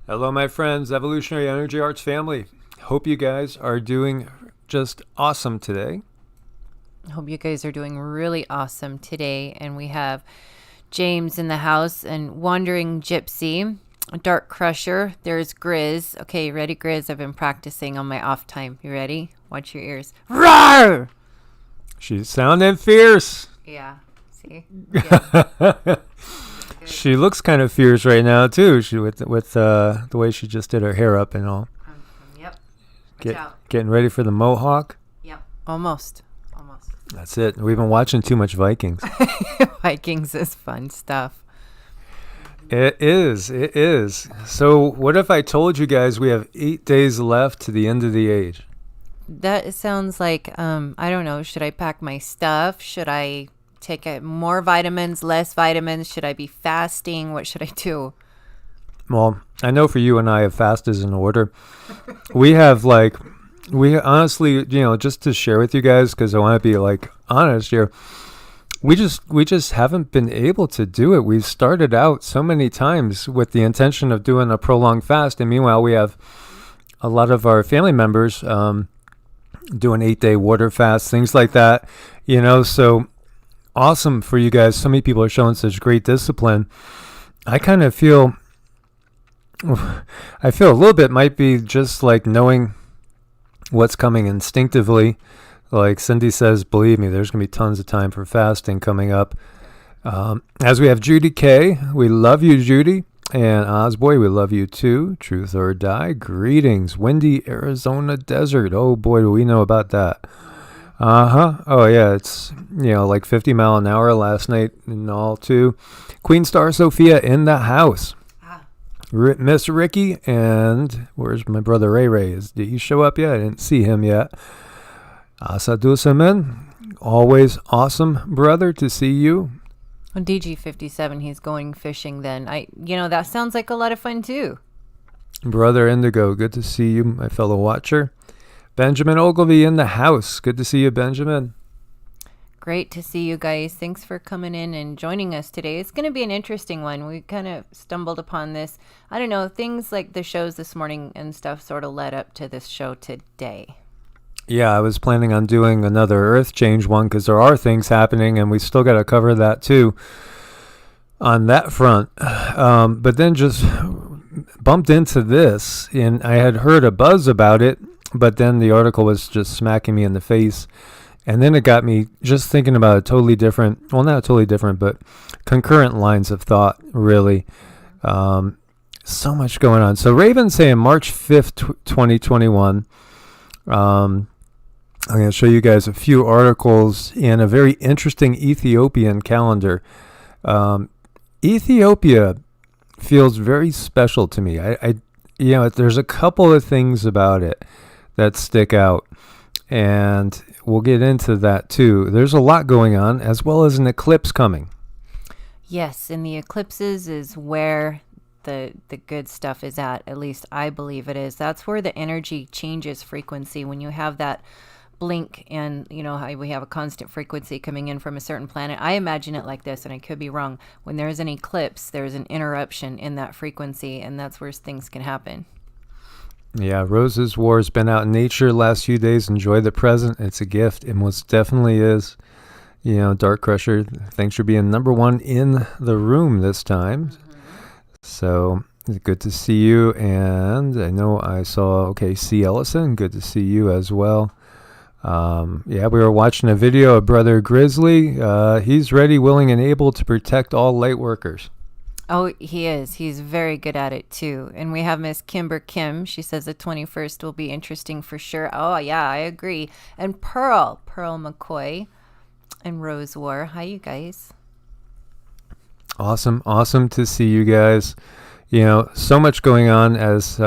Hello, my friends, Evolutionary Energy Arts family. Hope you guys are doing just awesome today. Hope you guys are doing really awesome today. And we have James in the house and Wandering Gypsy, Dark Crusher. There's Grizz. Okay, ready, Grizz? I've been practicing on my off time. You ready? Watch your ears. Roar! She's sounding fierce. Yeah. See? Yeah. She looks kind of fierce right now too. She with the way she just did her hair up and all. Yep. Watch out. Getting ready for the mohawk. Yep. Almost. That's it. We've been watching too much Vikings. Vikings is fun stuff. It is. It is. So what if I told you guys we have 8 days left to the end of the age? That sounds like, I don't know. Should I pack my stuff? Should I take more vitamins, less vitamins? Should I be fasting? What should I do? Well, I know for you and I, a fast is in order. We honestly, just to share with you guys, because I want to be honest here, we just haven't been able to do it. We've started out so many times with the intention of doing a prolonged fast, and meanwhile we have a lot of our family members doing 8-day water fasts, things like that. So awesome for you guys. So many people are showing such great discipline. I kind of feel a little bit might be just like knowing what's coming instinctively. Like Cindy says, believe me, there's going to be tons of time for fasting coming up. As we have Judy K. We love you, Judy. And Osboy, we love you too. Truth or Die. Greetings. Windy Arizona Desert. Oh boy, do we know about that. Oh yeah, it's like 50 mile an hour last night and all too. Queen Star Sophia in the house. Miss Ricky, and where's my brother Ray Ray? Did he show up yet? I didn't see him yet. Asadusamen, always awesome, brother, to see you. DG57, he's going fishing then. That sounds like a lot of fun too. Brother Indigo, good to see you, my fellow watcher. Benjamin Ogilvy in the house. Good to see you, Benjamin. Great to see you guys. Thanks for coming in and joining us today. It's going to be an interesting one. We kind of stumbled upon this. I don't know, things like the shows this morning and stuff sort of led up to this show today. Yeah, I was planning on doing another Earth Change one because there are things happening and we still got to cover that too on that front. But then just bumped into this, and I had heard a buzz about it, but then the article was just smacking me in the face. And then it got me just thinking about not totally different, but concurrent lines of thought, really. So much going on. So Raven's saying March 5th, 2021. I'm going to show you guys a few articles in a very interesting Ethiopian calendar. Ethiopia feels very special to me. There's a couple of things about it that stick out, and we'll get into that too. There's a lot going on, as well as an eclipse coming. Yes, and the eclipses is where the good stuff is at least I believe it is. That's where the energy changes frequency. When you have that blink, and how we have a constant frequency coming in from a certain planet. I imagine it like this, and I could be wrong. When there's an eclipse, there's an interruption in that frequency, and that's where things can happen. Yeah, Rose's War has been out in nature last few days. Enjoy the present. It's a gift. It most definitely is. Dark Crusher, thanks for being number one in the room this time. Mm-hmm. So good to see you. And I know I saw, C. Ellison, good to see you as well. We were watching a video of Brother Grizzly. He's ready, willing, and able to protect all light workers. Oh, he is. He's very good at it, too. And we have Miss Kimber Kim. She says the 21st will be interesting for sure. Oh, yeah, I agree. And Pearl McCoy and Rose War. Hi, you guys. Awesome to see you guys. So much going on, as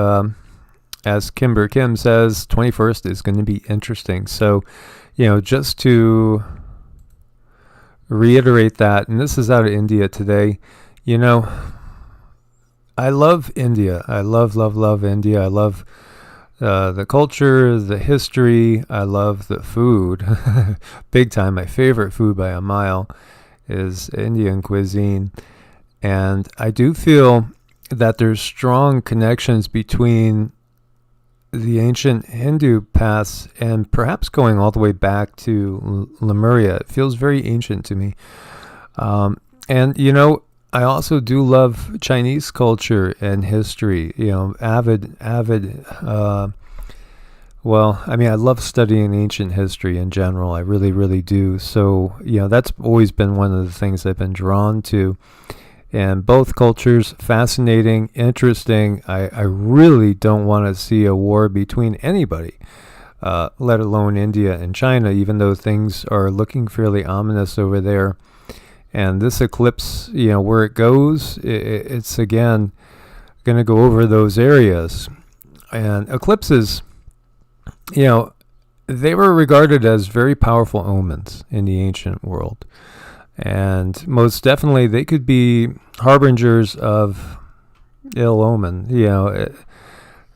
Kimber Kim says. 21st is going to be interesting. So, just to reiterate that, and this is out of India today. I love India. I love India. I love the culture, the history. I love the food. Big time. My favorite food by a mile is Indian cuisine. And I do feel that there's strong connections between the ancient Hindu paths and perhaps going all the way back to Lemuria. It feels very ancient to me. And, I also do love Chinese culture and history, avid, I love studying ancient history in general. I really, really do. So, that's always been one of the things I've been drawn to. And both cultures, fascinating, interesting. I really don't want to see a war between anybody, let alone India and China, even though things are looking fairly ominous over there. And this eclipse, where it goes, it's again going to go over those areas. And eclipses, they were regarded as very powerful omens in the ancient world. And most definitely they could be harbingers of ill omen,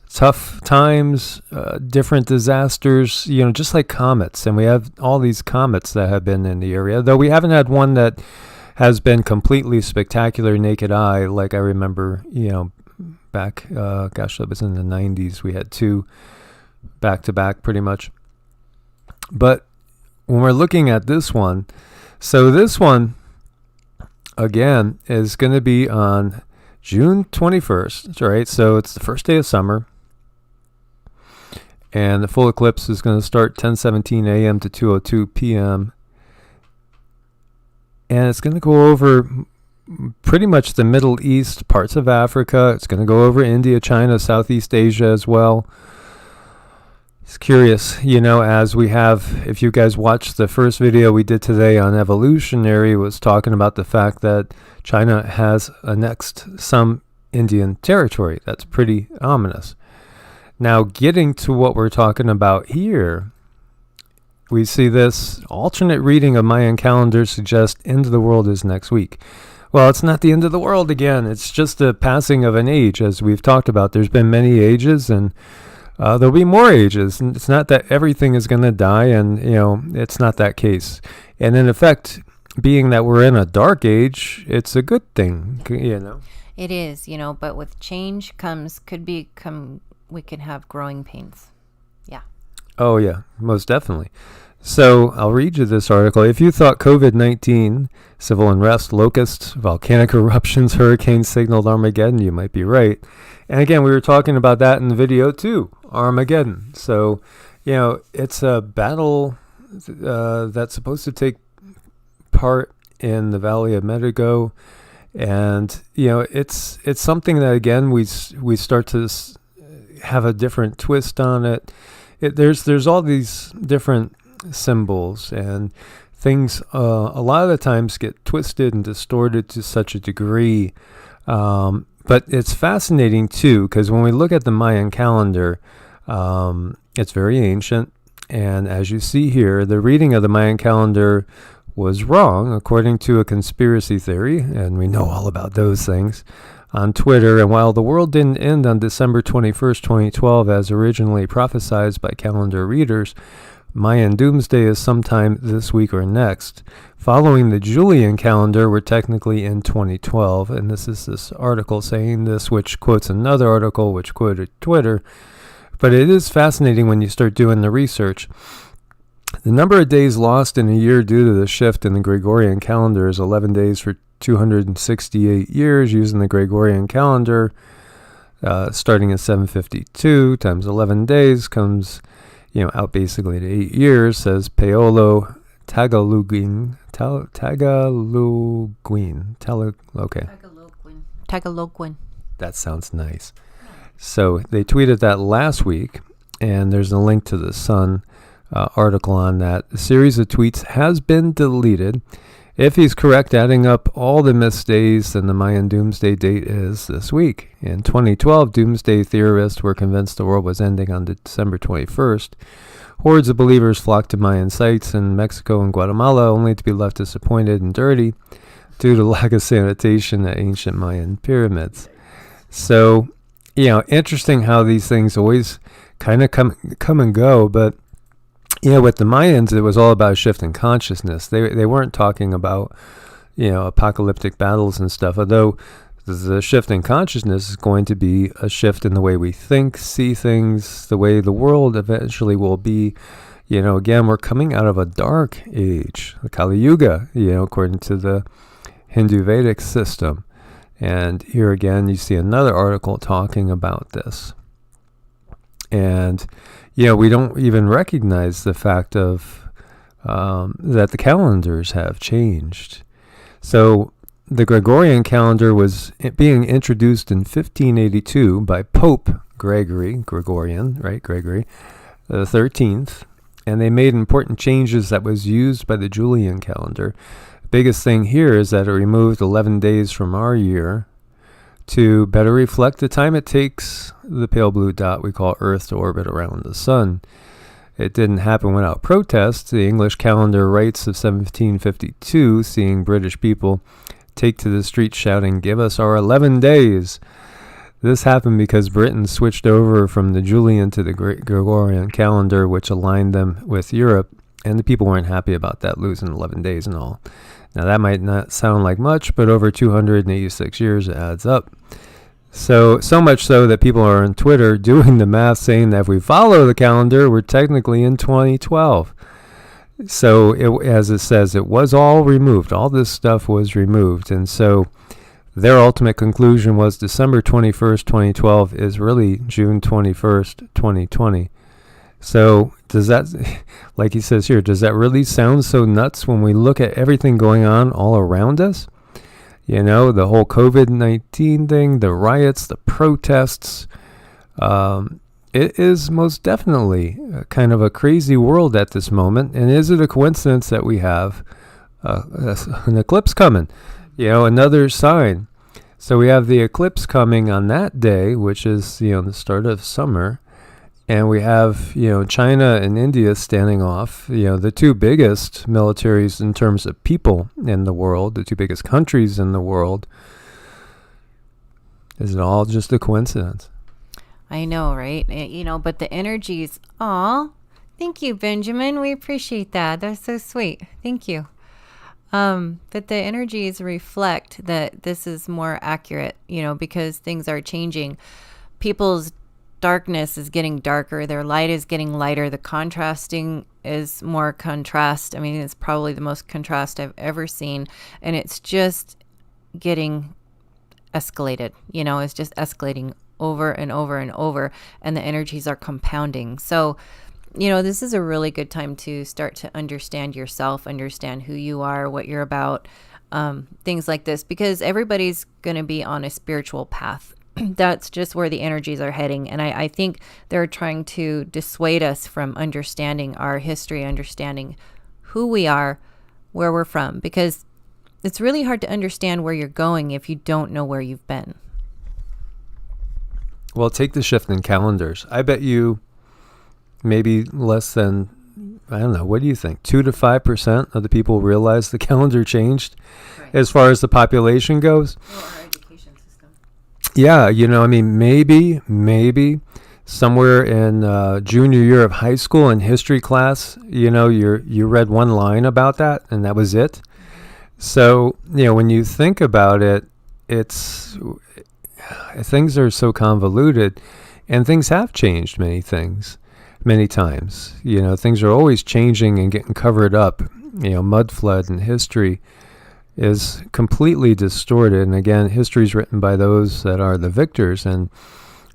tough times, different disasters, just like comets. And we have all these comets that have been in the area, though we haven't had one that has been completely spectacular naked eye. Like I remember, back, that was in the 90s. We had 2 back to back pretty much. But when we're looking at this one, so this one, again, is going to be on June 21st, right? So it's the first day of summer. And the full eclipse is going to start 10:17 a.m. to 2:02 p.m. And it's going to go over pretty much the Middle East, parts of Africa. It's going to go over India, China, Southeast Asia as well. It's curious, as we have, if you guys watched the first video we did today on Evolutionary, was talking about the fact that China has annexed some Indian territory. That's pretty ominous. Now, getting to what we're talking about here, we see this alternate reading of Mayan calendar suggests end of the world is next week. Well, it's not the end of the world again. It's just the passing of an age, as we've talked about. There's been many ages, and there'll be more ages. And it's not that everything is going to die, and, it's not that case. And in effect, being that we're in a dark age, it's a good thing, It is, but with change we can have growing pains. Yeah. Oh, yeah, most definitely. So I'll read you this article. If you thought COVID-19, civil unrest, locusts, volcanic eruptions, hurricanes signaled Armageddon, you might be right. And again, we were talking about that in the video too, Armageddon. So, it's a battle that's supposed to take part in the Valley of Medigo. And, it's something that, again, we start to have a different twist on it. There's all these different symbols and things a lot of the times get twisted and distorted to such a degree, but it's fascinating too, because when we look at the Mayan calendar, it's very ancient, and as you see here, the reading of the Mayan calendar was wrong according to a conspiracy theory, and we know all about those things, on Twitter. And while the world didn't end on December 21st, 2012, as originally prophesied by calendar readers, Mayan doomsday is sometime this week or next. Following the Julian calendar, we're technically in 2012, and this is this article saying this, which quotes another article which quoted Twitter. But it is fascinating when you start doing the research. The number of days lost in a year due to the shift in the Gregorian calendar is 11 days for 268 years using the Gregorian calendar, starting at 752 times 11 days comes, out basically to 8 years, says Paolo Tagalogin. Tagalogin. That sounds nice. So they tweeted that last week, and there's a link to the Sun article on that. A series of tweets has been deleted. If he's correct, adding up all the missed days, then the Mayan doomsday date is this week. In 2012, doomsday theorists were convinced the world was ending on December 21st. Hordes of believers flocked to Mayan sites in Mexico and Guatemala, only to be left disappointed and dirty due to lack of sanitation at ancient Mayan pyramids. So, interesting how these things always kind of come and go, but with the Mayans, it was all about shifting consciousness. They weren't talking about, apocalyptic battles and stuff, although The shift in consciousness is going to be a shift in the way we think, see things, the way the world eventually will be. Again, we're coming out of a dark age, the Kali Yuga, according to the Hindu Vedic system. And here again, you see another article talking about this. And, we don't even recognize the fact of that the calendars have changed. So the Gregorian calendar was being introduced in 1582 by Pope Gregorian, right? Gregory the 13th. And they made important changes that was used by the Julian calendar. The biggest thing here is that it removed 11 days from our year to better reflect the time it takes the pale blue dot we call Earth to orbit around the sun. It didn't happen without protest. The English calendar writes of 1752, seeing British people take to the streets shouting, "Give us our 11 days." This happened because Britain switched over from the Julian to the Gregorian calendar, which aligned them with Europe, and the people weren't happy about that, losing 11 days and all. Now, that might not sound like much, but over 286 years, it adds up. So much so that people are on Twitter doing the math, saying that if we follow the calendar, we're technically in 2012. So, as it says, it was all removed. All this stuff was removed, and so their ultimate conclusion was December 21st, 2012 is really June 21st, 2020. So does that, like he says here, does that really sound so nuts when we look at everything going on all around us? The whole COVID-19 thing, the riots, the protests. It is most definitely kind of a crazy world at this moment. And is it a coincidence that we have an eclipse coming? Another sign. So we have the eclipse coming on that day, which is, the start of summer. And we have, China and India standing off, the two biggest militaries in terms of people in the world, the two biggest countries in the world. Is it all just a coincidence? I know, right? But the energies, thank you, Benjamin. We appreciate that. That's so sweet. Thank you. But the energies reflect that this is more accurate, because things are changing. People's darkness is getting darker. Their light is getting lighter. The contrasting is more contrast. I mean, it's probably the most contrast I've ever seen. And it's just getting escalated. It's just escalating over and over and over. And the energies are compounding. So, this is a really good time to start to understand yourself, understand who you are, what you're about, things like this, because everybody's going to be on a spiritual path. That's just where the energies are heading. And I think they're trying to dissuade us from understanding our history, understanding who we are, where we're from, because it's really hard to understand where you're going if you don't know where you've been. Well, take the shift in calendars. I bet you maybe less than, I don't know, what do you think? 2 to 5% of the people realize the calendar changed, right, as far as the population goes. Well, our education system. Yeah, maybe somewhere in junior year of high school in history class, you read one line about that and that was it. So, when you think about it, things are so convoluted, and things have changed many times. Things are always changing and getting covered up. Mud flood and history is completely distorted. And again, history is written by those that are the victors. And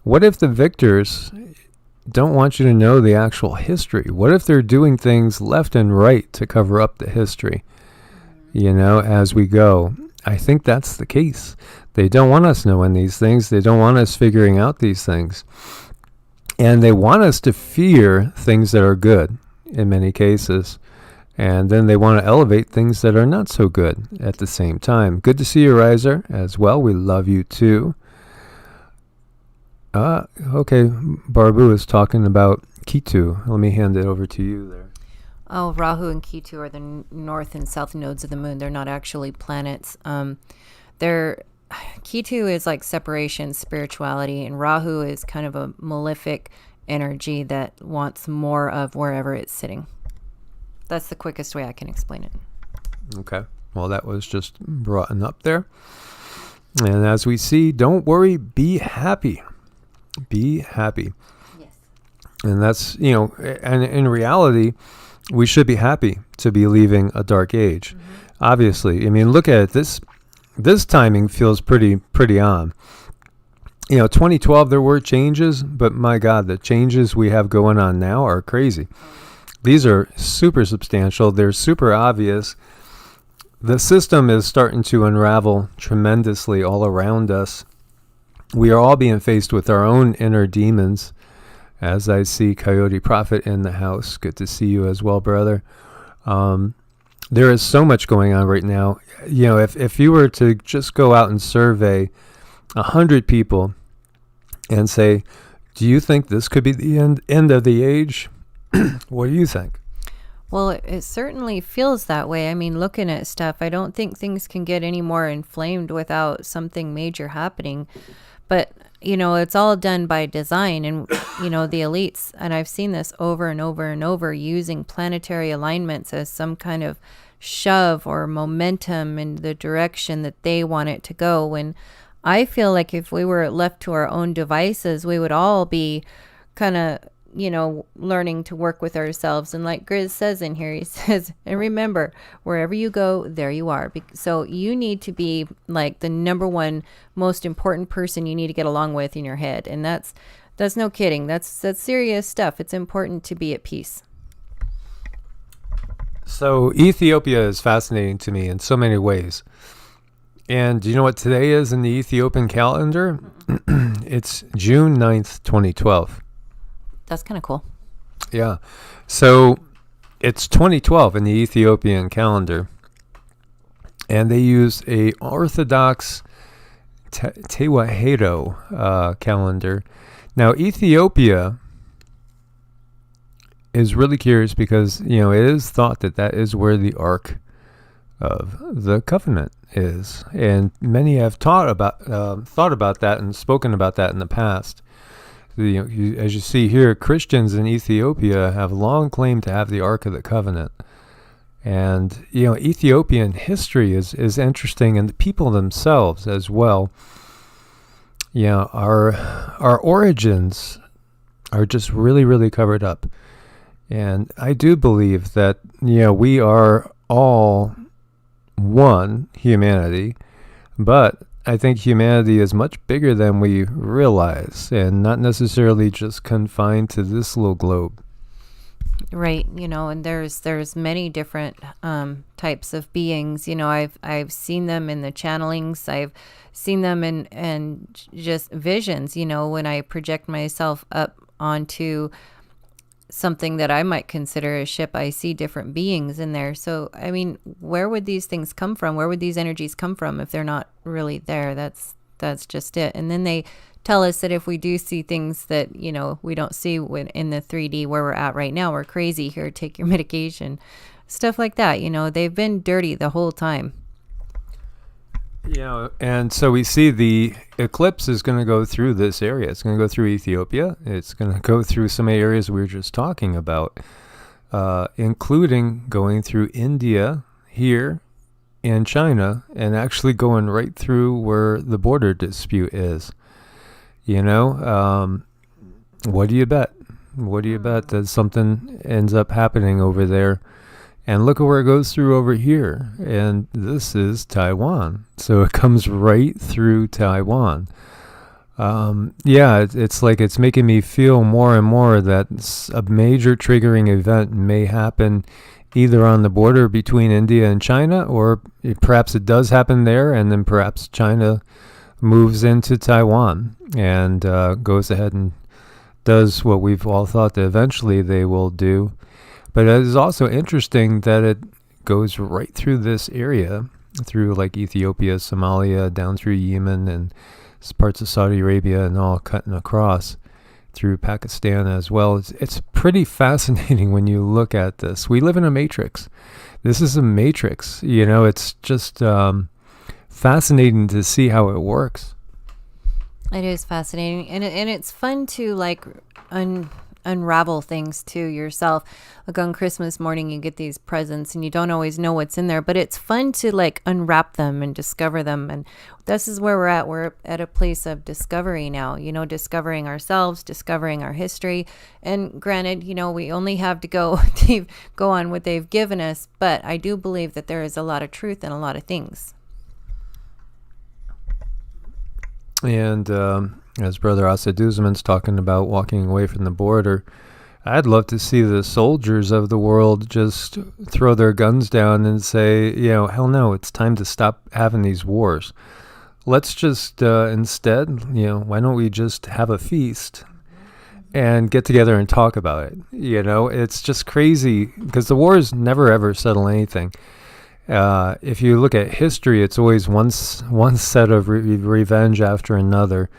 what if the victors don't want you to know the actual history? What if they're doing things left and right to cover up the history, as we go? I think that's the case. They don't want us knowing these things. They don't want us figuring out these things. And they want us to fear things that are good in many cases. And then they want to elevate things that are not so good at the same time. Good to see you, Riser, as well. We love you too. Okay, Barbu is talking about Ketu. Let me hand it over to you there. Oh, Rahu and Ketu are the north and south nodes of the moon. They're not actually planets. Ketu is like separation, spirituality, and Rahu is kind of a malefic energy that wants more of wherever it's sitting. That's the quickest way I can explain it. Okay. Well, that was just brought up there. And as we see, don't worry, be happy. Be happy. Yes. And that's, and in reality, we should be happy to be leaving a dark age. Mm-hmm. Obviously, I mean, look at it. This timing feels pretty on. 2012, there were changes, but my God, the changes we have going on now are crazy. These are super substantial. They're super obvious. The system is starting to unravel tremendously all around us. We are all being faced with our own inner demons. As I see Coyote Prophet in the house. Good to see you as well, brother. There is so much going on right now. If you were to just go out and survey 100 people and say, do you think this could be the end of the age? What do you think? Well, it certainly feels that way. I mean, looking at stuff, I don't think things can get any more inflamed without something major happening. But, it's all done by design. And, the elites, and I've seen this over and over and over, using planetary alignments as some kind of shove or momentum in the direction that they want it to go. When I feel like if we were left to our own devices, we would all be kind of, learning to work with ourselves. And like Grizz says in here, he says, and remember, wherever you go, there you are. So you need to be like the number one most important person you need to get along with in your head. And that's no kidding. That's serious stuff. It's important to be at peace. So Ethiopia is fascinating to me in so many ways. And do you know what today is in the Ethiopian calendar? It's June 9th, 2012. That's kind of cool. Yeah. So it's 2012 in the Ethiopian calendar. And they use a Orthodox Tewahedo calendar. Now, Ethiopia is really curious because, it is thought that is where the Ark of the Covenant is. And many have thought about that and spoken about that in the past. As you see here, Christians in Ethiopia have long claimed to have the Ark of the Covenant. And, Ethiopian history is interesting, and the people themselves as well. Our origins are just really, really covered up. And I do believe that, we are all one humanity, but I think humanity is much bigger than we realize, and not necessarily just confined to this little globe. Right, and there's many different types of beings. I've seen them in the channelings. I've seen them in just visions. When I project myself up onto something that I might consider a ship, I see different beings in there. So, I mean, where would these things come from? Where would these energies come from if they're not really there? That's just it. And then they tell us that if we do see things that, we don't see in the 3D where we're at right now, we're crazy. Here, take your medication. Stuff like that. They've been dirty the whole time. And so we see the eclipse is going to go through this area. It's going to go through Ethiopia. It's going to go through some areas we were just talking about, including going through India here and China, and actually going right through where the border dispute is. What do you bet? What do you bet that something ends up happening over there? And look at where it goes through over here. And this is Taiwan. So it comes right through Taiwan. It's like it's making me feel more and more that a major triggering event may happen either on the border between India and China, or perhaps it does happen there, and then perhaps China moves into Taiwan and goes ahead and does what we've all thought that eventually they will do. But it is also interesting that it goes right through this area, through like Ethiopia, Somalia, down through Yemen and parts of Saudi Arabia, and all cutting across through Pakistan as well. It's pretty fascinating when you look at this. We live in a matrix. This is a matrix. It's just fascinating to see how it works. It is fascinating, and it's fun to unravel things too yourself. Like on Christmas morning, you get these presents and you don't always know what's in there, but it's fun to like unwrap them and discover them. And this is where we're at. We're at a place of discovery now, discovering ourselves, discovering our history. And granted, we only have to go on what they've given us, but I do believe that there is a lot of truth in a lot of things. And as Brother Asaduzman's talking about walking away from the border, I'd love to see the soldiers of the world just throw their guns down and say, hell no, it's time to stop having these wars. Let's just instead, why don't we just have a feast and get together and talk about it? It's just crazy because the wars never ever settle anything. If you look at history, it's always one set of revenge after another.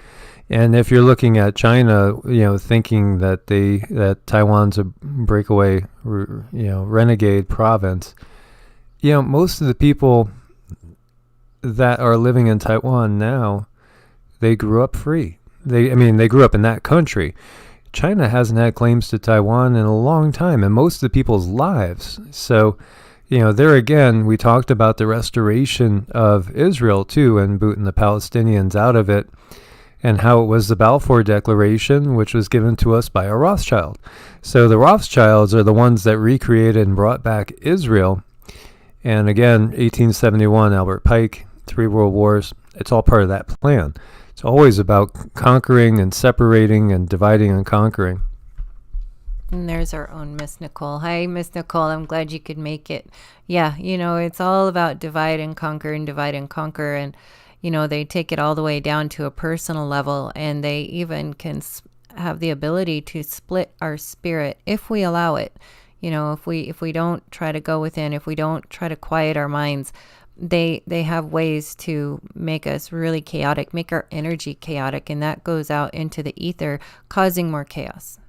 And if you're looking at China, thinking that Taiwan's a breakaway, renegade province, most of the people that are living in Taiwan now, they grew up free. They grew up in that country. China hasn't had claims to Taiwan in a long time, and most of the people's lives. So, there again, we talked about the restoration of Israel too, and booting the Palestinians out of it, and how it was the Balfour Declaration, which was given to us by a Rothschild. So the Rothschilds are the ones that recreated and brought back Israel. And again, 1871, Albert Pike, 3 World Wars, it's all part of that plan. It's always about conquering and separating and dividing and conquering. And there's our own Miss Nicole. Hi, Miss Nicole. I'm glad you could make it. Yeah, it's all about divide and conquer and divide and conquer. And, they take it all the way down to a personal level. And they even can have the ability to split our spirit if we allow it. If we don't try to go within, if we don't try to quiet our minds, they have ways to make us really chaotic, make our energy chaotic. And that goes out into the ether, causing more chaos.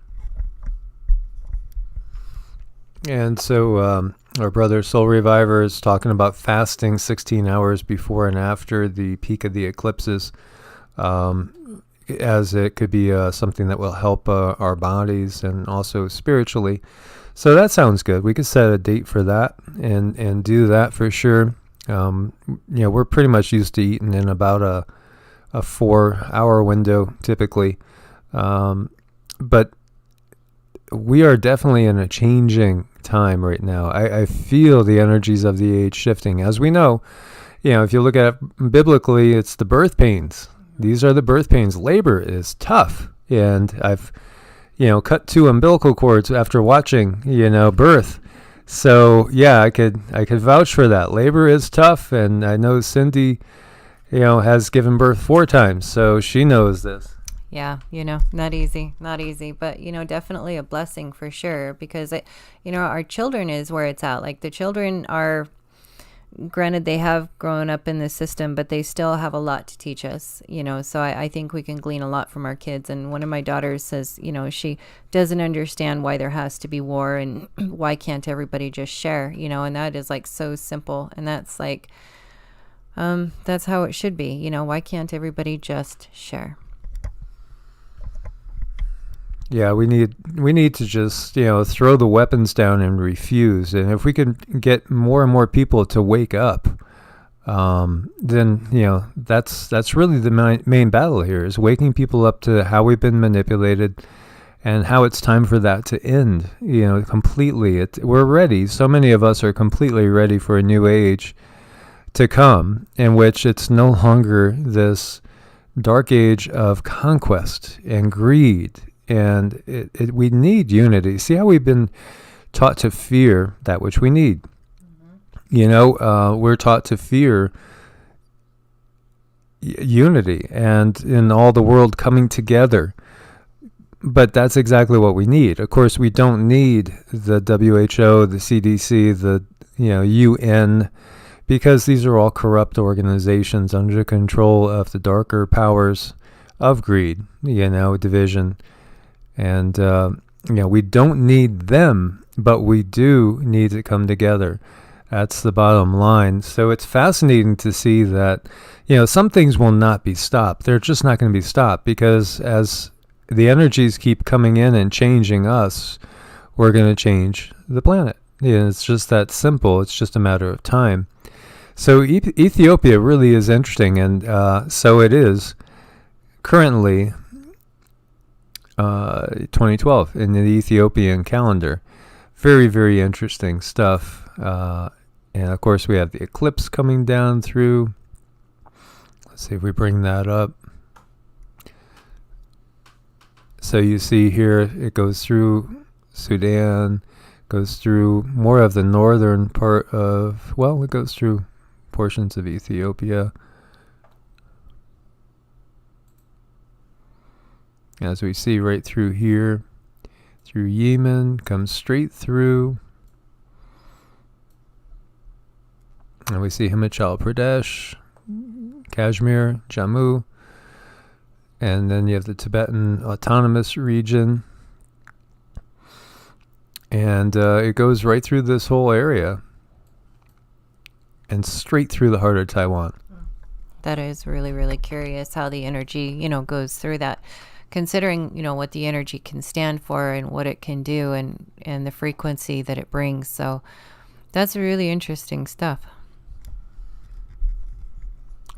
And so our brother Soul Reviver is talking about fasting 16 hours before and after the peak of the eclipses, as it could be something that will help our bodies and also spiritually. So that sounds good. We could set a date for that and do that for sure. We're pretty much used to eating in about a 4-hour window typically. But we are definitely in a changing time right now. I feel the energies of the age shifting. As we know, if you look at it biblically, it's the birth pains. These are the birth pains. Labor is tough. And I've, cut 2 umbilical cords after watching, birth. So yeah, I could vouch for that. Labor is tough. And I know Cindy, has given birth 4 times. So she knows this. Yeah, not easy, but, definitely a blessing for sure, because, our children is where it's at. Like the children are, granted, they have grown up in the system, but they still have a lot to teach us, so I think we can glean a lot from our kids. And one of my daughters says, she doesn't understand why there has to be war and why can't everybody just share, and that is like so simple. And that's like, that's how it should be, why can't everybody just share? Yeah, we need to just, throw the weapons down and refuse. And if we can get more and more people to wake up, then, that's really the main battle here, is waking people up to how we've been manipulated and how it's time for that to end, completely. We're ready. So many of us are completely ready for a new age to come, in which it's no longer this dark age of conquest and greed. And we need unity. See how we've been taught to fear that which we need. We're taught to fear unity and in all the world coming together. But that's exactly what we need. Of course, we don't need the WHO, the CDC, the UN, because these are all corrupt organizations under control of the darker powers of greed, division. And, we don't need them, but we do need to come together. That's the bottom line. So it's fascinating to see that, some things will not be stopped. They're just not going to be stopped because as the energies keep coming in and changing us, we're going to change the planet. Yeah, it's just that simple. It's just a matter of time. So Ethiopia really is interesting, and so it is currently 2012 in the Ethiopian calendar. Very, very interesting stuff. And of course, we have the eclipse coming down through. Let's see if we bring that up. So you see here, it goes through Sudan, goes through more of the northern part of, well, it goes through portions of Ethiopia. As we see right through here, through Yemen, comes straight through. And we see Himachal Pradesh, Kashmir, Jammu. And then you have the Tibetan Autonomous Region. And it goes right through this whole area. And straight through the heart of Taiwan. That is really, really curious how the energy, goes through that. Considering, what the energy can stand for and what it can do and the frequency that it brings. So that's really interesting stuff.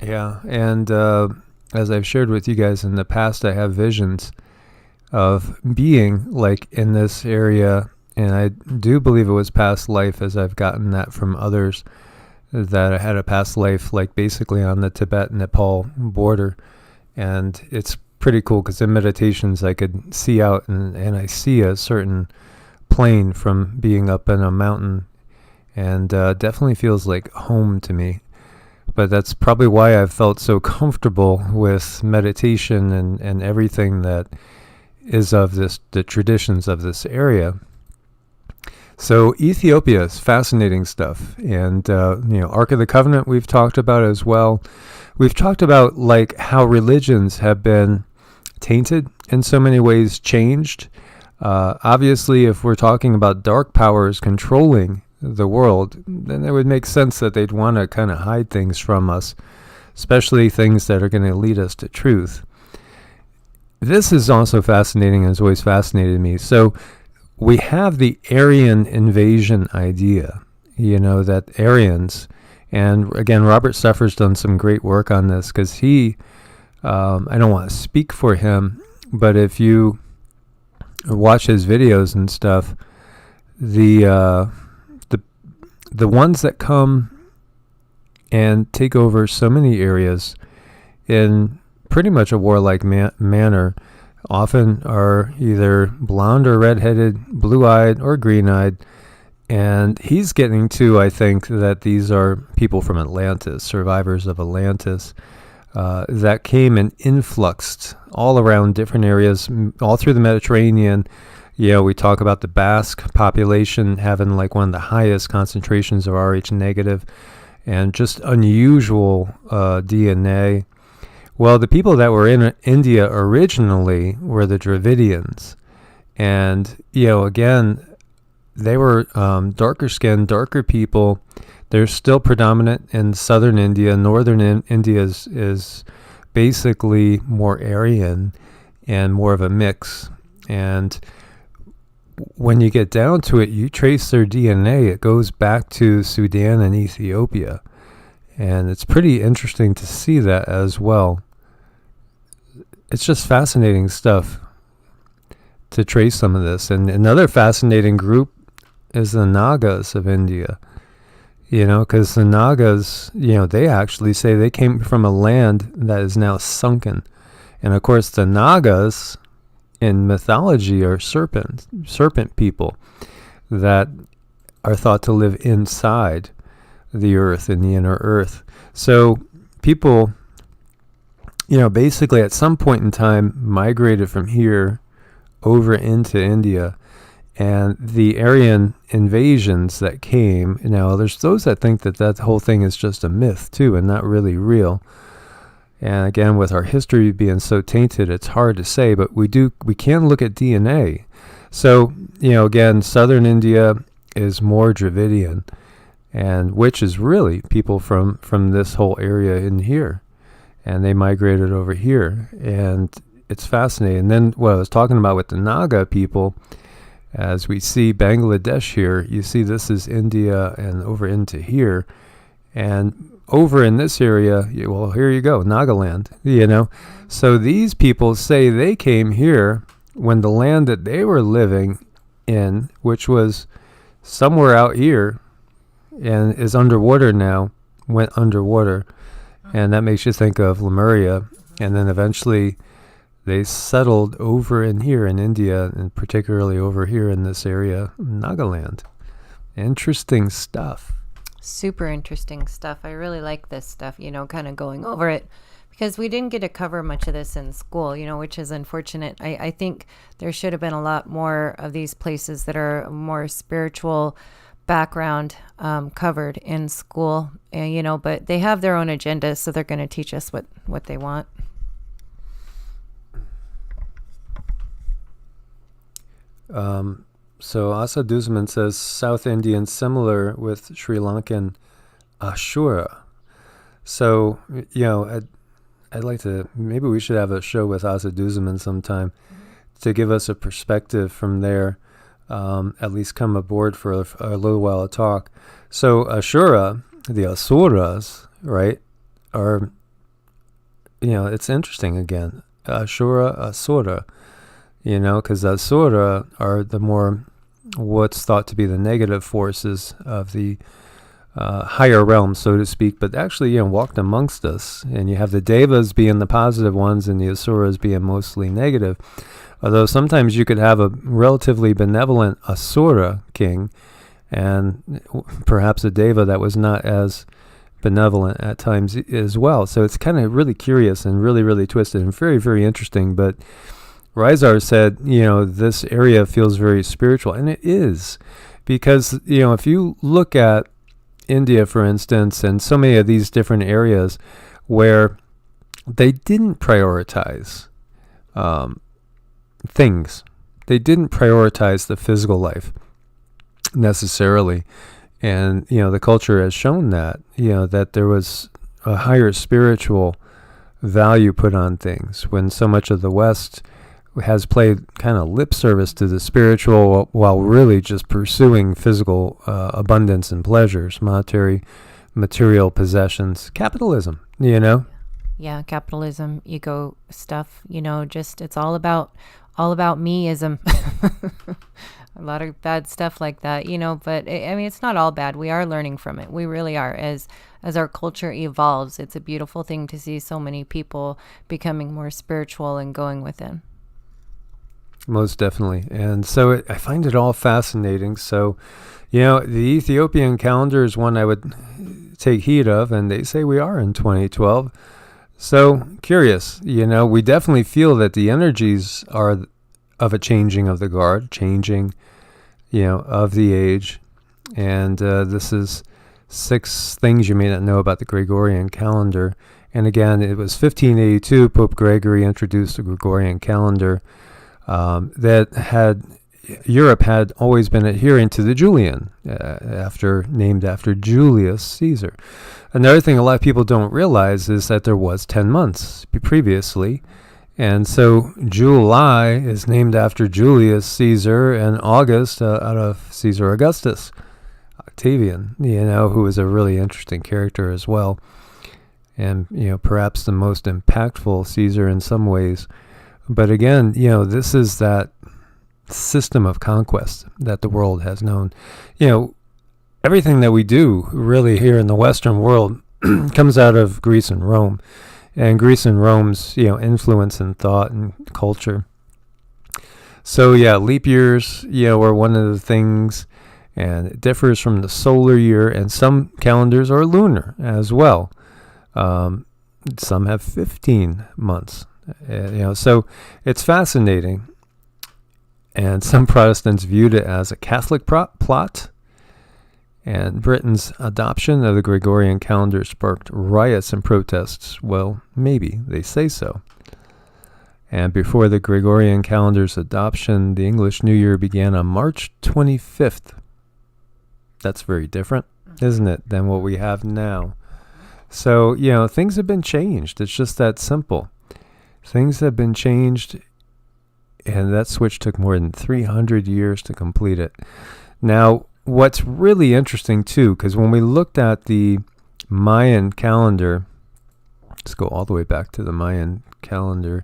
Yeah, and as I've shared with you guys in the past, I have visions of being like in this area, and I do believe it was past life, as I've gotten that from others, that I had a past life like basically on the Tibet-Nepal border. And it's pretty cool because in meditations I could see out and I see a certain plane from being up in a mountain, and definitely feels like home to me. But that's probably why I've felt so comfortable with meditation and everything that is of the traditions of this area. So Ethiopia is fascinating stuff. And, Ark of the Covenant we've talked about as well. We've talked about like how religions have been tainted in so many ways, changed. Obviously, if we're talking about dark powers controlling the world, then it would make sense that they'd want to kind of hide things from us, especially things that are going to lead us to truth. This is also fascinating and has always fascinated me. So we have the Aryan invasion idea, that Aryans, and again, Robert Suffer's done some great work on this because he, I don't want to speak for him, but if you watch his videos and stuff, the ones that come and take over so many areas in pretty much a warlike manner often are either blonde or redheaded, blue-eyed or green-eyed. And he's getting to, I think, that these are people from Atlantis, survivors of Atlantis, that came and influxed all around different areas, all through the Mediterranean. We talk about the Basque population having like one of the highest concentrations of Rh negative and just unusual DNA. Well, the people that were in India originally were the Dravidians. And, again, they were darker skinned, darker people. They're still predominant in southern India. Northern India is basically more Aryan and more of a mix. And when you get down to it, you trace their DNA. It goes back to Sudan and Ethiopia. And it's pretty interesting to see that as well. It's just fascinating stuff to trace some of this. And another fascinating group is the Nagas of India. Because the Nagas, they actually say they came from a land that is now sunken. And of course, the Nagas in mythology are serpent people that are thought to live inside the earth, in the inner earth. So people, basically at some point in time migrated from here over into India. And the Aryan invasions that came, now there's those that think that whole thing is just a myth too and not really real. And again, with our history being so tainted, it's hard to say, but we can look at DNA. So, again, southern India is more Dravidian, and which is really people from this whole area in here. And they migrated over here. And it's fascinating. And then what I was talking about with the Naga people, as we see Bangladesh here, you see this is India and over into here. And over in this area, well, here you go, Nagaland, So these people say they came here when the land that they were living in, which was somewhere out here and is underwater now, went underwater. And that makes you think of Lemuria. And then eventually they settled over in here in India, and particularly over here in this area, Nagaland. Interesting stuff. Super interesting stuff. I really like this stuff, kind of going over it, because we didn't get to cover much of this in school, which is unfortunate. I think there should have been a lot more of these places that are more spiritual background covered in school, but they have their own agenda, so they're going to teach us what they want. So Asa Duzman says South Indian similar with Sri Lankan Ashura. So, I'd like to, maybe we should have a show with Asa Duzman sometime to give us a perspective from there, at least come aboard for a little while to talk. So Ashura, the Asuras, right, are, it's interesting again. Ashura, Asura. Because Asura are the more what's thought to be the negative forces of the higher realm, so to speak, but actually, walked amongst us. And you have the Devas being the positive ones and the Asuras being mostly negative. Although sometimes you could have a relatively benevolent Asura king and perhaps a Deva that was not as benevolent at times as well. So it's kind of really curious and really, really twisted and very, very interesting. But Rizar said, this area feels very spiritual, and it is, because, if you look at India, for instance, and so many of these different areas where they didn't prioritize things, they didn't prioritize the physical life necessarily, and, the culture has shown that, that there was a higher spiritual value put on things, when so much of the West has played kind of lip service to the spiritual while really just pursuing physical abundance and pleasures, material possessions, capitalism, Yeah, capitalism, ego stuff, just it's all about meism. A lot of bad stuff like that, but it's not all bad. We are learning from it. We really are. As our culture evolves, it's a beautiful thing to see so many people becoming more spiritual and going within. Most definitely. And so I find it all fascinating. So, the Ethiopian calendar is one I would take heed of, and they say we are in 2012. So curious, we definitely feel that the energies are of a changing of the guard, changing, of the age. And this is 6 things you may not know about the Gregorian calendar. And again, it was 1582, Pope Gregory introduced the Gregorian calendar. That Europe had always been adhering to the Julian, named after Julius Caesar. Another thing a lot of people don't realize is that there was 10 months previously, and so July is named after Julius Caesar, and August out of Caesar Augustus, Octavian, who was a really interesting character as well, and perhaps the most impactful Caesar in some ways. But again, this is that system of conquest that the world has known. Everything that we do really here in the Western world comes out of Greece and Rome. And Greece and Rome's, influence in thought and culture. So yeah, leap years, are one of the things, and it differs from the solar year, and some calendars are lunar as well. Some have 15 months. So it's fascinating, and some Protestants viewed it as a Catholic plot, and Britain's adoption of the Gregorian calendar sparked riots and protests. Well, maybe they say so. And before the Gregorian calendar's adoption, the English New Year began on March 25th. That's very different, isn't it, than what we have now? So, things have been changed. It's just that simple. Things have been changed, and that switch took more than 300 years to complete it. Now, what's really interesting too, because when we looked at the Mayan calendar, let's go all the way back to the Mayan calendar.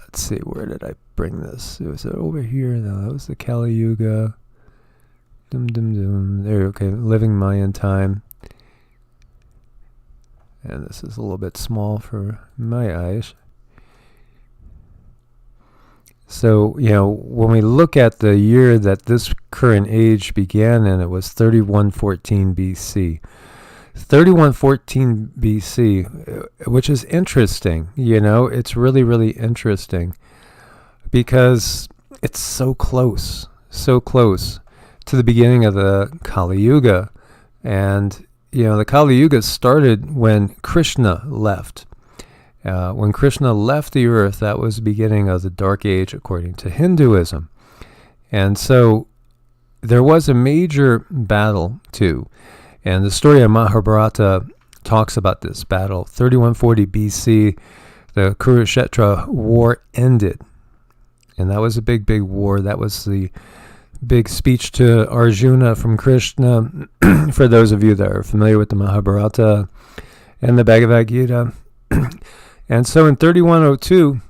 Let's see, where did I bring this? It was over here. No, that was the Kali Yuga. There, okay, living Mayan time. And this is a little bit small for my eyes. So, when we look at the year that this current age began in, it was 3114 BC. 3114 BC, which is interesting, it's really, really interesting because it's so close to the beginning of the Kali Yuga. And the Kali Yuga started when Krishna left. When Krishna left the earth, that was the beginning of the Dark Age, according to Hinduism. And so there was a major battle, too. And the story of Mahabharata talks about this battle. 3140 BC, the Kurukshetra war ended. And that was a big, big war. That was the big speech to Arjuna from Krishna, for those of you that are familiar with the Mahabharata and the Bhagavad Gita. And so in 3102,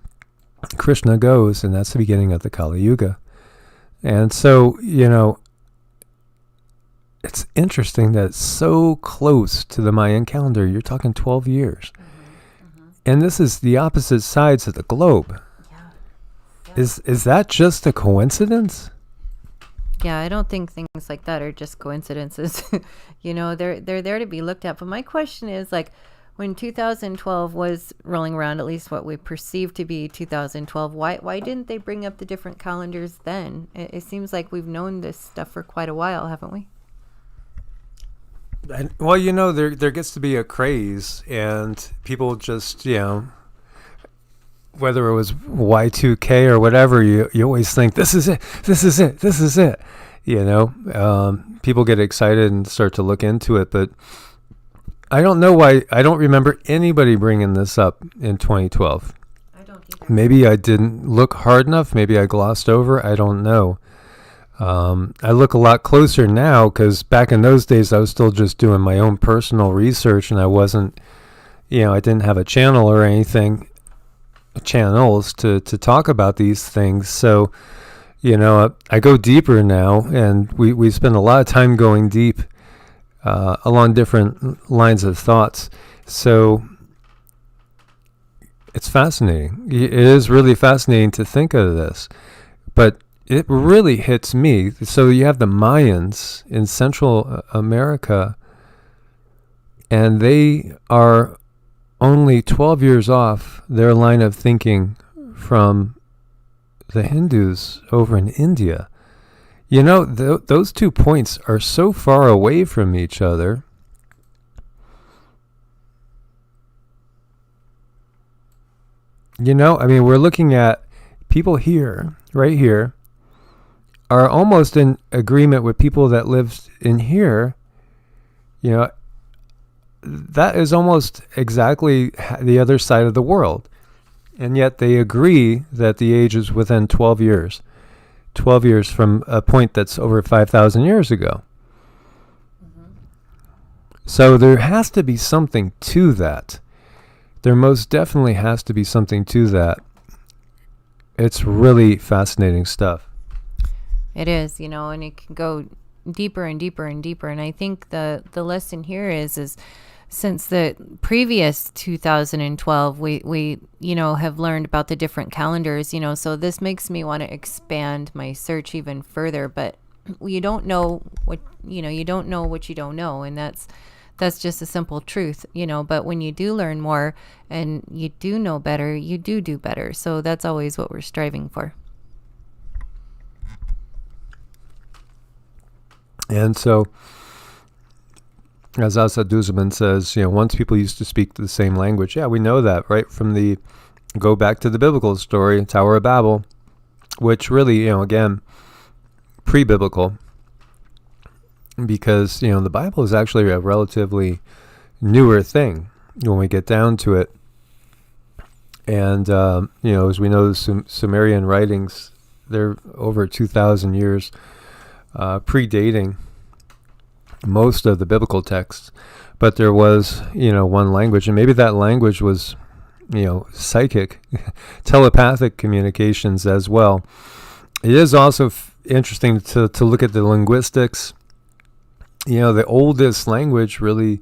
Krishna goes, and that's the beginning of the Kali Yuga. And so, it's interesting that it's so close to the Mayan calendar. You're talking 12 years. And this is the opposite sides of the globe. Yeah. Is that just a coincidence? Yeah, I don't think things like that are just coincidences. They're there to be looked at. But my question is, when 2012 was rolling around, at least what we perceive to be 2012, why didn't they bring up the different calendars then? It seems like we've known this stuff for quite a while, haven't we? Well, there gets to be a craze, and people just, whether it was Y2K or whatever, you always think, this is it. People get excited and start to look into it, but I don't know why. I don't remember anybody bringing this up in 2012. I don't either. Maybe I didn't look hard enough. Maybe I glossed over. I don't know. I look a lot closer now because back in those days I was still just doing my own personal research, and I wasn't, I didn't have a channel or anything, channels to talk about these things. So, I go deeper now, and we spend a lot of time going deep along different lines of thoughts. So it's fascinating. It is really fascinating to think of this, but it really hits me. So you have the Mayans in Central America, and they are only 12 years off their line of thinking from the Hindus over in India. Those 2 points are so far away from each other. We're looking at people here, right here, are almost in agreement with people that live in here. That is almost exactly the other side of the world. And yet they agree that the age is within 12 years. 12 years from a point that's over 5,000 years ago. Mm-hmm. So there has to be something to that. There most definitely has to be something to that. It's really fascinating stuff. It is, and it can go deeper and deeper and deeper. And I think the lesson here is since the previous 2012, we have learned about the different calendars, so this makes me want to expand my search even further. But you don't know what you don't know what you don't know, and that's just a simple truth, But when you do learn more and you do know better, you do better. So that's always what we're striving for. And so, as Asa Duzaman says, once people used to speak the same language. Yeah, we know that, right? From go back to the biblical story, Tower of Babel, which really, again, pre-biblical, because, the Bible is actually a relatively newer thing when we get down to it. And, as we know, the Sumerian writings, they're over 2,000 years predating most of the biblical texts. But there was, one language, and maybe that language was, psychic, telepathic communications as well. It is also interesting to look at the linguistics. The oldest language really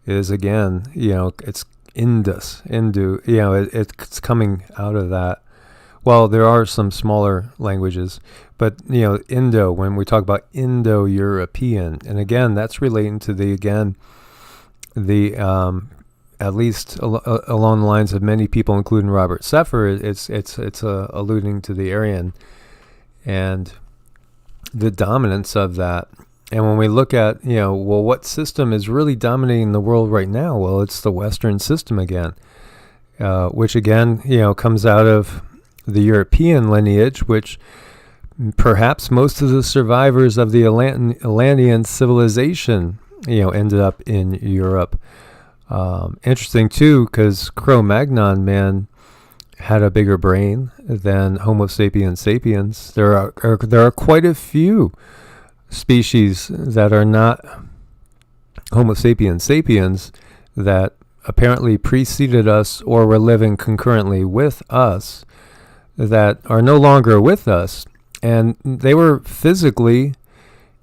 is, again, it's Indus, Hindu, it's coming out of that. Well, there are some smaller languages, but, Indo, when we talk about Indo-European, and again, that's relating to the at least along the lines of many people, including Robert Seffer, it's alluding to the Aryan and the dominance of that. And when we look at, what system is really dominating the world right now? Well, it's the Western system again, which again, comes out of the European lineage, which perhaps most of the survivors of the Atlantean civilization, ended up in Europe. Interesting too, because Cro-Magnon man had a bigger brain than Homo sapiens sapiens. There are quite a few species that are not Homo sapiens sapiens that apparently preceded us or were living concurrently with us that are no longer with us. And they were physically,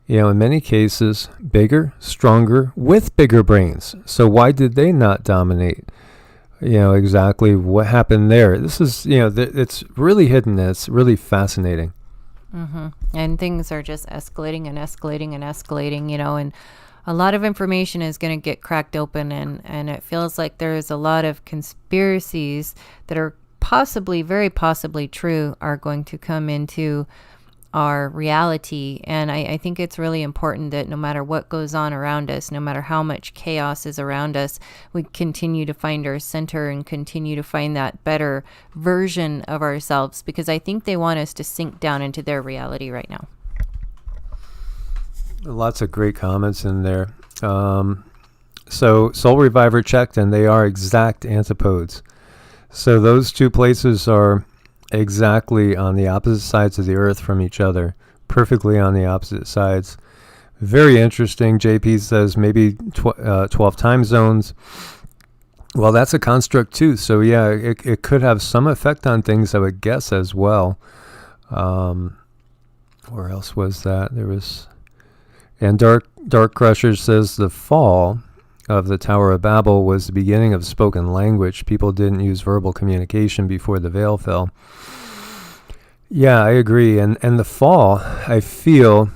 in many cases, bigger, stronger, with bigger brains. So why did they not dominate? Exactly what happened there. This is, it's really hidden. It's really fascinating. Mm-hmm. And things are just escalating and escalating and escalating, and a lot of information is going to get cracked open, and it feels like there's a lot of conspiracies that are possibly, very possibly true, are going to come into our reality. And I think it's really important that no matter what goes on around us, no matter how much chaos is around us, we continue to find our center and continue to find that better version of ourselves, because I think they want us to sink down into their reality right now. Lots of great comments in there. So Soul Reviver checked, and they are exact antipodes. So those two places are exactly on the opposite sides of the earth from each other, perfectly on the opposite sides. Very interesting. JP says maybe 12 time zones. Well, that's a construct too. So yeah, it could have some effect on things, I would guess, as well. Where else was that? There was, and Dark Crusher says the fall of the Tower of Babel was the beginning of spoken language. People didn't use verbal communication before the veil fell. Yeah, I agree. And the fall, I feel,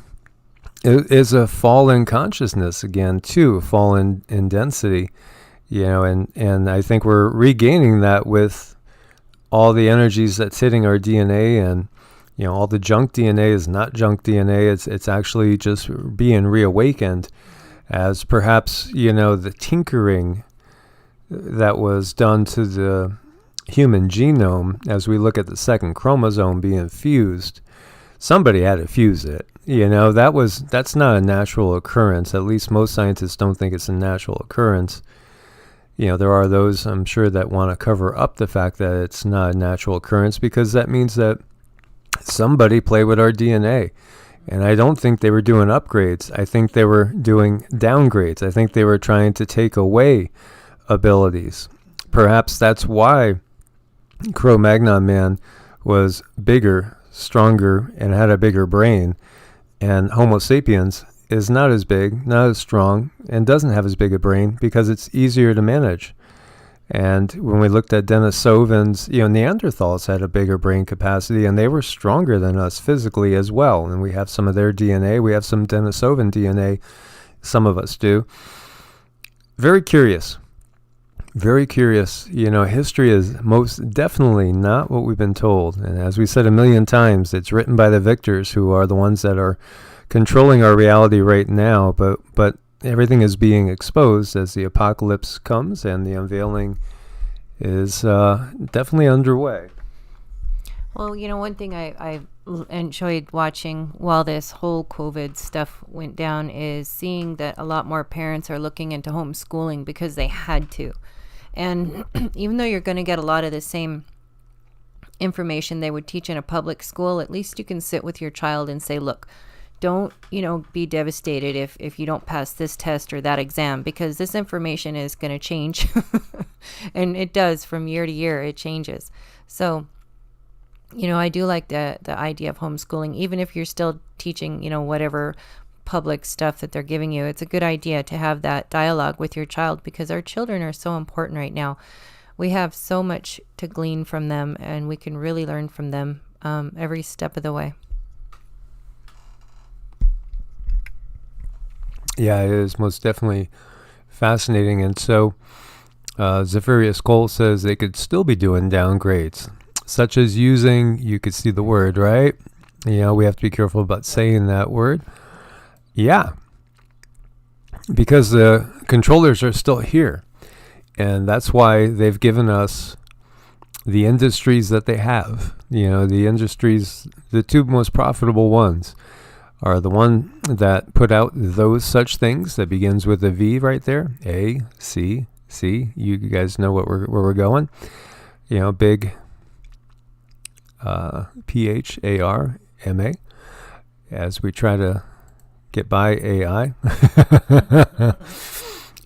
is a fall in consciousness again, too, a fall in density, and I think we're regaining that with all the energies that's hitting our DNA, and, all the junk DNA is not junk DNA. It's actually just being reawakened, as perhaps, the tinkering that was done to the human genome, as we look at the second chromosome being fused, somebody had to fuse it. That's not a natural occurrence. At least most scientists don't think it's a natural occurrence. There are those, I'm sure, that want to cover up the fact that it's not a natural occurrence, because that means that somebody played with our DNA. And I don't think they were doing upgrades. I think they were doing downgrades. I think they were trying to take away abilities. Perhaps that's why Cro-Magnon man was bigger, stronger, and had a bigger brain. And Homo sapiens is not as big, not as strong, and doesn't have as big a brain because it's easier to manage. And when we looked at Denisovans, Neanderthals had a bigger brain capacity, and they were stronger than us physically as well. And we have some of their DNA. We have some Denisovan DNA. Some of us do. Very curious. Very curious. History is most definitely not what we've been told. And as we said a million times, it's written by the victors, who are the ones that are controlling our reality right now. But everything is being exposed as the apocalypse comes, and the unveiling is definitely underway. Well, one thing I enjoyed watching while this whole COVID stuff went down is seeing that a lot more parents are looking into homeschooling because they had to. And even though you're going to get a lot of the same information they would teach in a public school, at least you can sit with your child and say, look, don't, be devastated if you don't pass this test or that exam, because this information is going to change. And it does from year to year, it changes. So, I do like the idea of homeschooling, even if you're still teaching, whatever public stuff that they're giving you. It's a good idea to have that dialogue with your child, because our children are so important right now. We have so much to glean from them, and we can really learn from them every step of the way. Yeah, it is most definitely fascinating. And so Zephyrus Cole says they could still be doing downgrades, such as using, you could see the word, right? We have to be careful about saying that word. Yeah, because the controllers are still here. And that's why they've given us the industries that they have. The industries, the two most profitable ones are the one that put out those such things that begins with a V right there. A, C, C. You guys know where we're going. Big PHARMA, as we try to get by AI.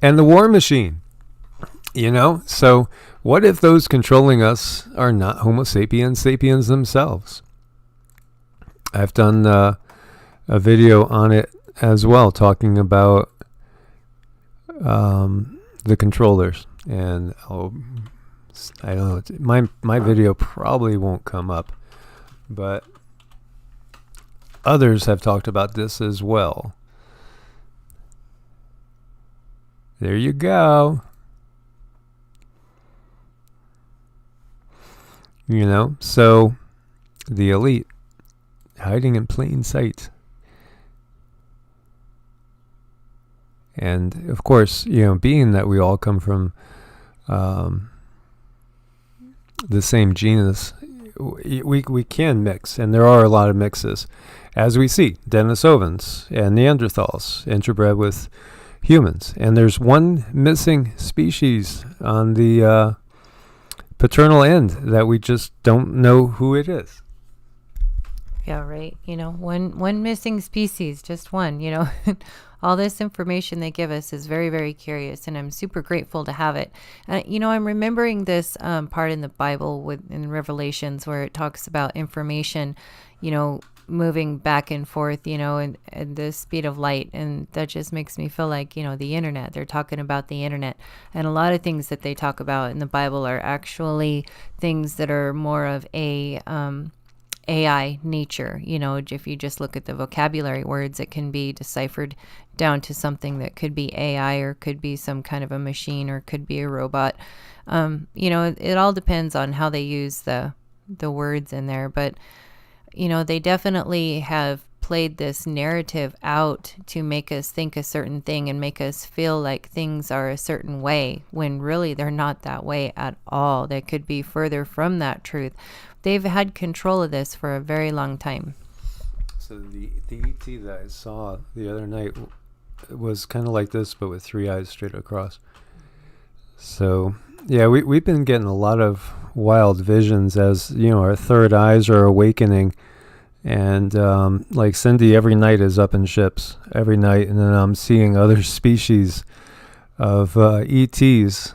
And the war machine. So what if those controlling us are not Homo sapiens themselves? I've done a video on it as well, talking about the controllers, and I don't know, my video probably won't come up, but others have talked about this as well. There you go. So the elite hiding in plain sight. And of course, being that we all come from the same genus, we can mix, and there are a lot of mixes, as we see Denisovans and Neanderthals interbred with humans. And there's one missing species on the paternal end that we just don't know who it is. Yeah, right. One missing species, just one. All this information they give us is very, very curious, and I'm super grateful to have it. I'm remembering this part in the Bible in Revelations, where it talks about information, moving back and forth, and the speed of light. And that just makes me feel like, the internet. They're talking about the internet. And a lot of things that they talk about in the Bible are actually things that are more of a AI nature. If you just look at the vocabulary words, it can be deciphered down to something that could be AI, or could be some kind of a machine, or could be a robot. It all depends on how they use the words in there. But they definitely have played this narrative out to make us think a certain thing and make us feel like things are a certain way, when really they're not that way at all. They could be further from that truth. They've had control of this for a very long time. So the ET that I saw the other night was kind of like this, but with three eyes straight across. So yeah, we've been getting a lot of wild visions as our third eyes are awakening. And like Cindy every night is up in ships every night, and then I'm seeing other species of ETs.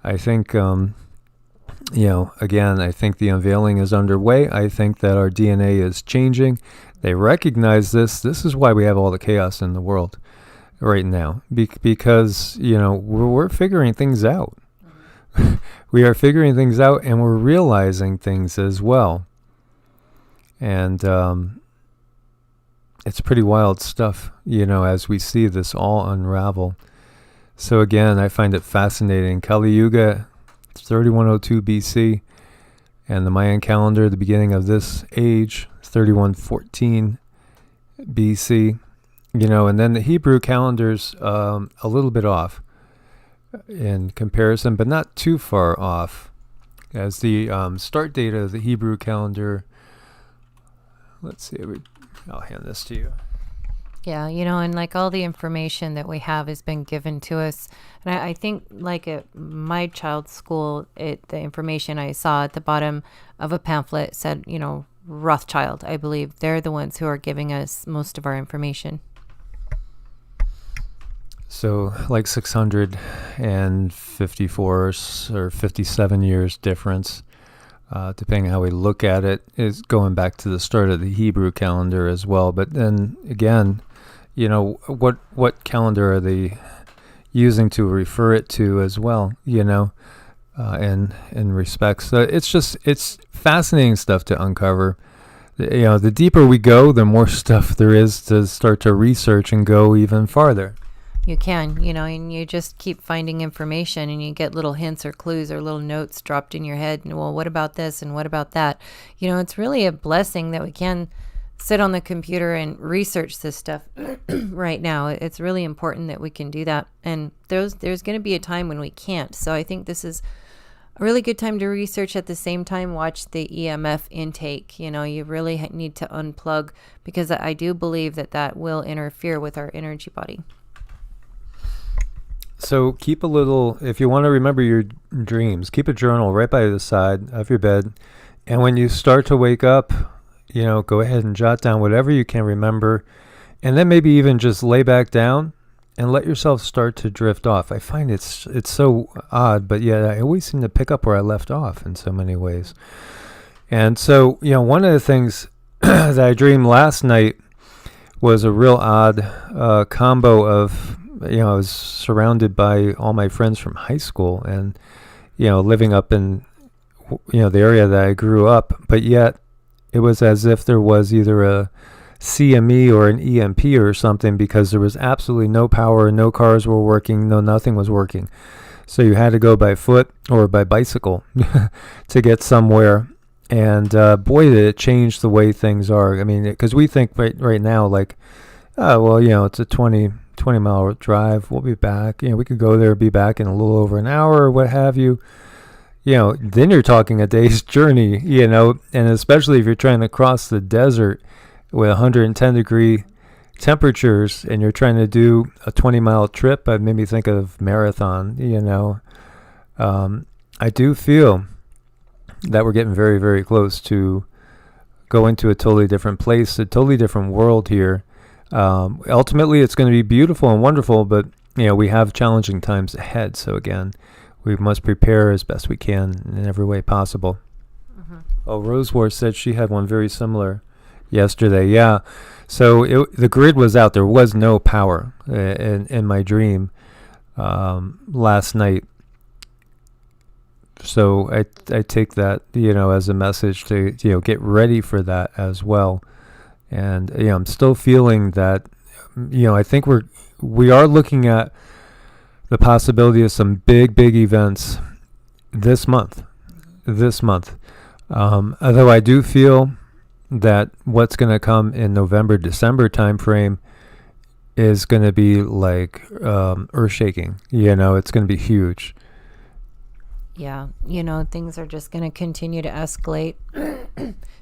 I think again, I think the unveiling is underway. I think that our DNA is changing. They recognize this. This is why we have all the chaos in the world right now, because we're figuring things out. We are figuring things out, and we're realizing things as well. And it's pretty wild stuff, as we see this all unravel. So again, I find it fascinating. Kali Yuga, 3102 BC, and the Mayan calendar, the beginning of this age, 3114 BC. And then the Hebrew calendar's a little bit off in comparison, but not too far off, as the start date of the Hebrew calendar. Let's see. I'll hand this to you. Yeah, and like all the information that we have has been given to us. And I think like at my child's school, the information I saw at the bottom of a pamphlet said, Rothschild, I believe. They're the ones who are giving us most of our information. So like 654 or 57 years difference, depending how we look at it, is going back to the start of the Hebrew calendar as well. But then again, what calendar are they using to refer it to as well, in respects. So it's fascinating stuff to uncover. The deeper we go, the more stuff there is to start to research and go even farther. You can, and you just keep finding information, and you get little hints or clues or little notes dropped in your head. And, well, what about this and what about that? It's really a blessing that we can sit on the computer and research this stuff right now. It's really important that we can do that. And there's going to be a time when we can't. So I think this is a really good time to research. At the same time, watch the EMF intake. You really need to unplug, because I do believe that will interfere with our energy body. So keep a little, if you want to remember your dreams, keep a journal right by the side of your bed. And when you start to wake up, go ahead and jot down whatever you can remember. And then maybe even just lay back down and let yourself start to drift off. I find it's so odd, but yet I always seem to pick up where I left off in so many ways. And so, one of the things that I dreamed last night was a real odd combo of, I was surrounded by all my friends from high school and, living up in, the area that I grew up, but yet it was as if there was either a CME or an EMP or something, because there was absolutely no power, no cars were working, nothing was working. So you had to go by foot or by bicycle to get somewhere. And boy, did it change the way things are. I mean, because we think right now, like, oh, well, it's a 20-mile drive. We'll be back. We could go there, be back in a little over an hour or what have you. Then you're talking a day's journey, and especially if you're trying to cross the desert with 110-degree temperatures and you're trying to do a 20-mile trip, it made me think of marathon, I do feel that we're getting very, very close to going to a totally different place, a totally different world here. Ultimately, it's going to be beautiful and wonderful, but, we have challenging times ahead. So again, we must prepare as best we can in every way possible. Mm-hmm. Oh, Rosewar said she had one very similar yesterday. Yeah. So the grid was out. There was no power in my dream last night. So I take that, as a message to, get ready for that as well. And, I'm still feeling that, I think we are looking at the possibility of some big events this month. Although I do feel that what's going to come in November, December timeframe is going to be like earth shaking. It's going to be huge. Yeah, things are just going to continue to escalate.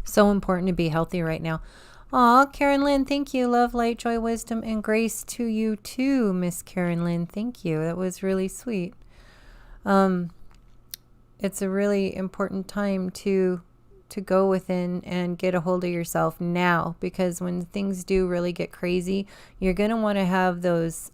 So important to be healthy right now. Aw, Karen Lynn, thank you. Love, light, joy, wisdom, and grace to you too, Miss Karen Lynn. Thank you. That was really sweet. It's a really important time to go within and get a hold of yourself now, because when things do really get crazy, you're going to want to have those,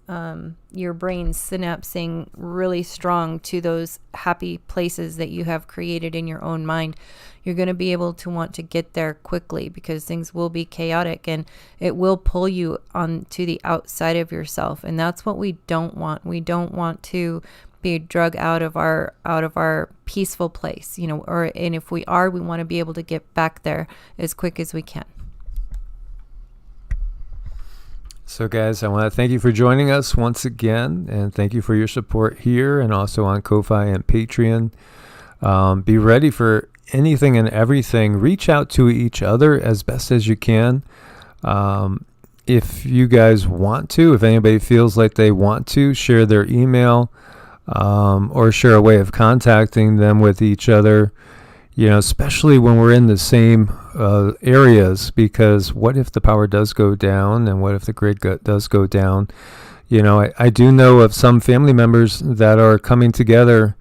your brain synapsing really strong to those happy places that you have created in your own mind. You're going to be able to want to get there quickly, because things will be chaotic and it will pull you on to the outside of yourself. And that's what we don't want. We don't want to be drug out of our peaceful place, and if we are, we want to be able to get back there as quick as we can. So guys, I want to thank you for joining us once again, and thank you for your support here and also on Ko-Fi and Patreon. Be ready for anything and everything. Reach out to each other as best as you can. If you guys want to, if anybody feels like they want to, share their email, or share a way of contacting them with each other. especially when we're in the same areas, because what if the power does go down, and what if the grid does go down? I do know of some family members that are coming together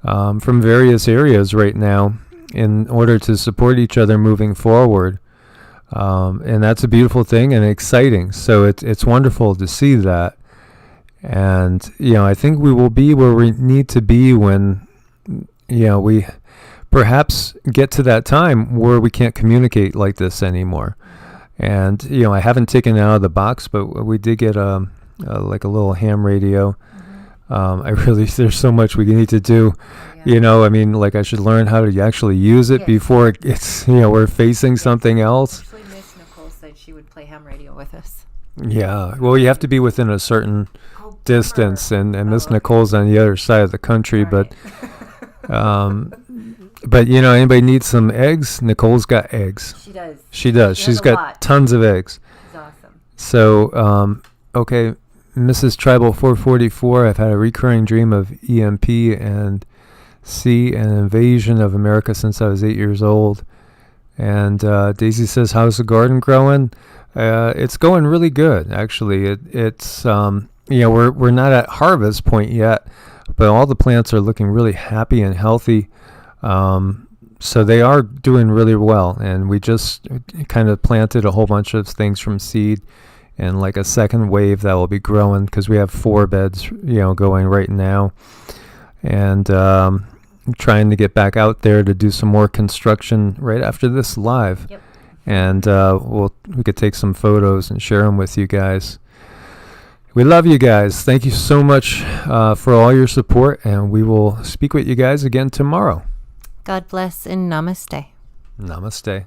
from various areas right now in order to support each other moving forward. And that's a beautiful thing and exciting. So it's wonderful to see that. And, I think we will be where we need to be when, we perhaps get to that time where we can't communicate like this anymore. And, I haven't taken it out of the box, but we did get like a little ham radio. There's so much we need to do. I should learn how to actually use it before it's, we're facing something else. Actually, Miss Nicole said she would play ham radio with us. Yeah. Well, you have to be within a certain distance, and Miss Nicole's on the other side of the country, right. but anybody needs some eggs? Nicole's got eggs. She does. She's got tons of eggs. She's awesome. So, okay, Mrs. Tribal 444, I've had a recurring dream of EMP and sea and invasion of America since I was 8 years old. And Daisy says, how's the garden growing? It's going really good, actually. It's we're not at harvest point yet, but all the plants are looking really happy and healthy. So they are doing really well, and we just kind of planted a whole bunch of things from seed, and like a second wave that will be growing, because we have 4 beds, going right now, and trying to get back out there to do some more construction right after this live. Yep. And we could take some photos and share them with you guys. We love you guys. Thank you so much for all your support, and we will speak with you guys again tomorrow. God bless and namaste. Namaste.